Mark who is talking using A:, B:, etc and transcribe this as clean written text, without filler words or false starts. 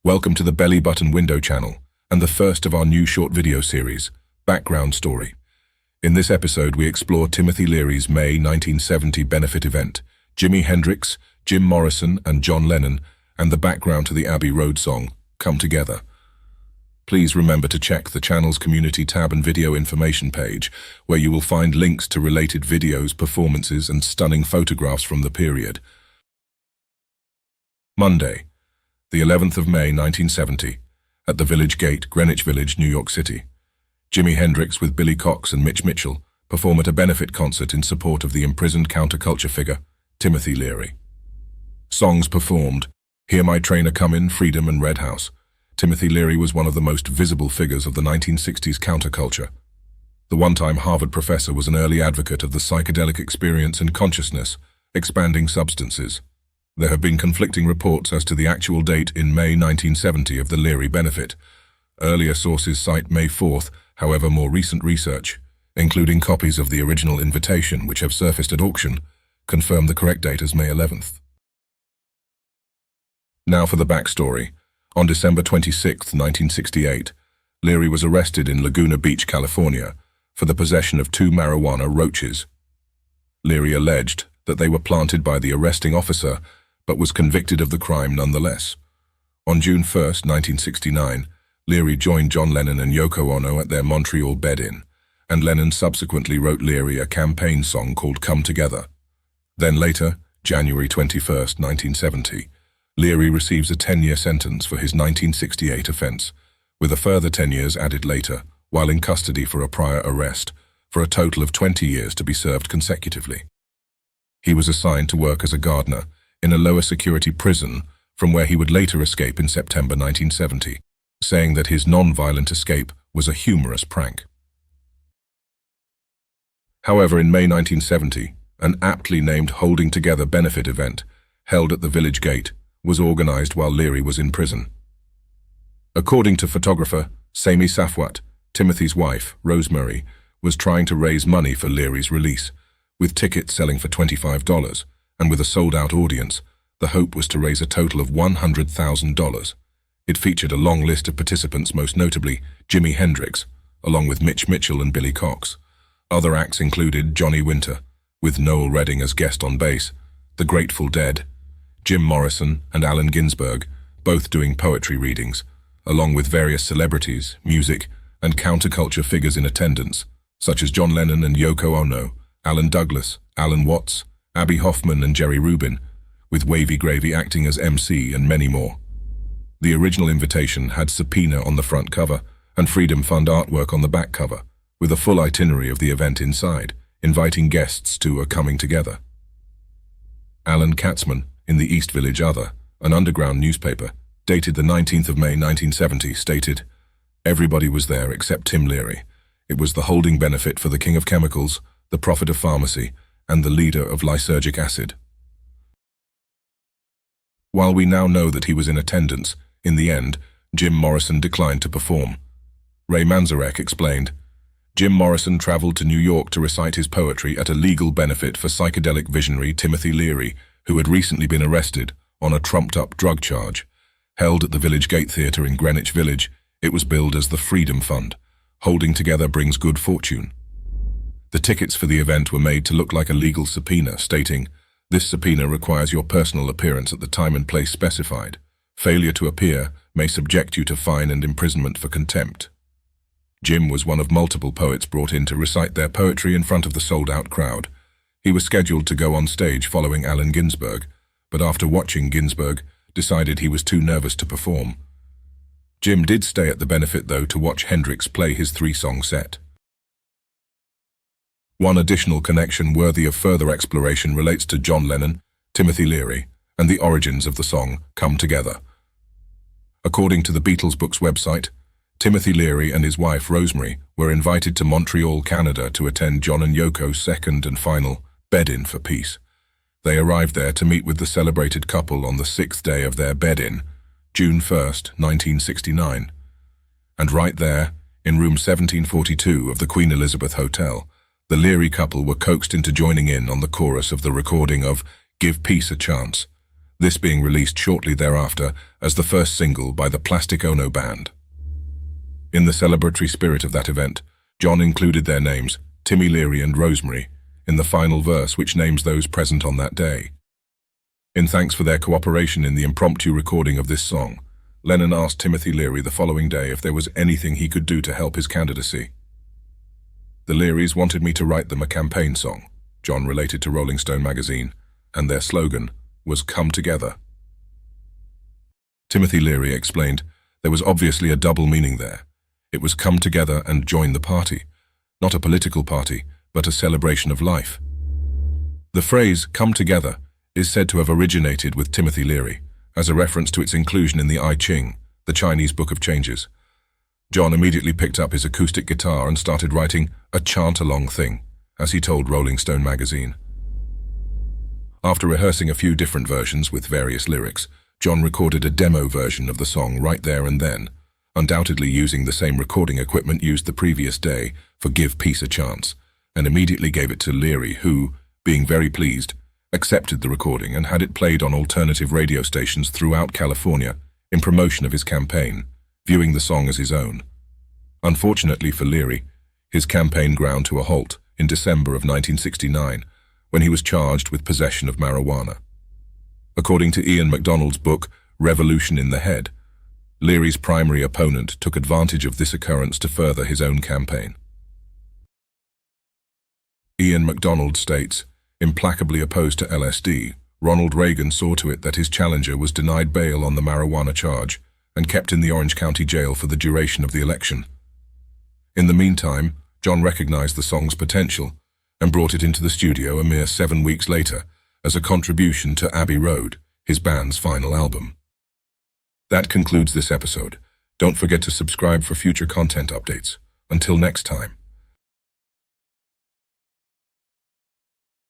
A: Welcome to the Belly Button Window channel, and the first of our new short video series, Background Story. In this episode, we explore Timothy Leary's May 1970 benefit event, Jimi Hendrix, Jim Morrison, and John Lennon, and the background to the Abbey Road song, Come Together. Please remember to check the channel's community tab and video information page, where you will find links to related videos, performances, and stunning photographs from the period. Monday, the 11th of May 1970, at the Village Gate, Greenwich Village, New York City. Jimi Hendrix with Billy Cox and Mitch Mitchell perform at a benefit concert in support of the imprisoned counterculture figure, Timothy Leary. Songs performed: Hear My Train A-Comin', Freedom, and Red House. Timothy Leary was one of the most visible figures of the 1960s counterculture. The one-time Harvard professor was an early advocate of the psychedelic experience and consciousness, expanding substances. There have been conflicting reports as to the actual date in May 1970 of the Leary benefit. Earlier sources cite May 4th, however more recent research, including copies of the original invitation which have surfaced at auction, confirm the correct date as May 11th. Now for the backstory. On December 26, 1968, Leary was arrested in Laguna Beach, California, for the possession of 2 marijuana roaches. Leary alleged that they were planted by the arresting officer, but was convicted of the crime nonetheless. On June 1, 1969, Leary joined John Lennon and Yoko Ono at their Montreal bed-in, and Lennon subsequently wrote Leary a campaign song called Come Together. Then later, January 21, 1970, Leary receives a 10-year sentence for his 1968 offense, with a further 10 years added later, while in custody for a prior arrest, for a total of 20 years to be served consecutively. He was assigned to work as a gardener in a lower security prison, from where he would later escape in September 1970, saying that his non-violent escape was a humorous prank. However, in May 1970, an aptly named Holding Together benefit event, held at the Village Gate, was organized while Leary was in prison. According to photographer Sami Safwat, Timothy's wife, Rosemary, was trying to raise money for Leary's release, with tickets selling for $25, and with a sold-out audience, the hope was to raise a total of $100,000. It featured a long list of participants, most notably Jimi Hendrix, along with Mitch Mitchell and Billy Cox. Other acts included Johnny Winter, with Noel Redding as guest on bass, The Grateful Dead, Jim Morrison and Allen Ginsberg, both doing poetry readings, along with various celebrities, music, and counterculture figures in attendance, such as John Lennon and Yoko Ono, Alan Douglas, Alan Watts, Abbie Hoffman and Jerry Rubin, with Wavy Gravy acting as MC and many more. The original invitation had Subpoena on the front cover and Freedom Fund artwork on the back cover, with a full itinerary of the event inside, inviting guests to a coming together. Alan Katzman, in the East Village Other, an underground newspaper, dated the 19th of May 1970, stated, "Everybody was there except Tim Leary. It was the holding benefit for the King of Chemicals, the Prophet of Pharmacy, and the leader of lysergic acid." While we now know that he was in attendance, in the end, Jim Morrison declined to perform. Ray Manzarek explained, "Jim Morrison traveled to New York to recite his poetry at a legal benefit for psychedelic visionary Timothy Leary, who had recently been arrested on a trumped-up drug charge. Held at the Village Gate Theatre in Greenwich Village, it was billed as the Freedom Fund. Holding together brings good fortune." The tickets for the event were made to look like a legal subpoena, stating, "This subpoena requires your personal appearance at the time and place specified. Failure to appear may subject you to fine and imprisonment for contempt." Jim was one of multiple poets brought in to recite their poetry in front of the sold-out crowd. He was scheduled to go on stage following Allen Ginsberg, but after watching Ginsberg, decided he was too nervous to perform. Jim did stay at the benefit, though, to watch Hendrix play his 3-song set. One additional connection worthy of further exploration relates to John Lennon, Timothy Leary, and the origins of the song Come Together. According to the Beatles Books website, Timothy Leary and his wife Rosemary were invited to Montreal, Canada to attend John and Yoko's second and final bed-in for peace. They arrived there to meet with the celebrated couple on the 6th day of their bed-in, June 1, 1969. And right there, in room 1742 of the Queen Elizabeth Hotel, the Leary couple were coaxed into joining in on the chorus of the recording of Give Peace a Chance. this being released shortly thereafter as the first single by the Plastic Ono Band. In the celebratory spirit of that event, John included their names, Timmy Leary and Rosemary, in the final verse which names those present on that day. In thanks for their cooperation in the impromptu recording of this song, Lennon asked Timothy Leary the following day if there was anything he could do to help his candidacy. "The Learys wanted me to write them a campaign song," John related to Rolling Stone magazine, and their slogan was "Come Together." Timothy Leary explained there was obviously a double meaning there. It was come together and join the party, not a political party, but a celebration of life. The phrase "come together" is said to have originated with Timothy Leary, as a reference to its inclusion in the I Ching, the Chinese Book of Changes. John immediately picked up his acoustic guitar and started writing a chant-along thing, as he told Rolling Stone magazine. After rehearsing a few different versions with various lyrics, John recorded a demo version of the song right there and then, undoubtedly using the same recording equipment used the previous day for Give Peace a Chance, and immediately gave it to Leary, who, being very pleased, accepted the recording and had it played on alternative radio stations throughout California in promotion of his campaign, viewing the song as his own. Unfortunately for Leary, his campaign ground to a halt in December of 1969 when he was charged with possession of marijuana. According to Ian MacDonald's book, Revolution in the Head, Leary's primary opponent took advantage of this occurrence to further his own campaign. Ian MacDonald states, implacably opposed to LSD, Ronald Reagan saw to it that his challenger was denied bail on the marijuana charge and kept in the Orange County Jail for the duration of the election. In the meantime, John recognized the song's potential and brought it into the studio a mere 7 weeks later as a contribution to Abbey Road, his band's final album. That concludes this episode. Don't forget to subscribe for future content updates. Until next time.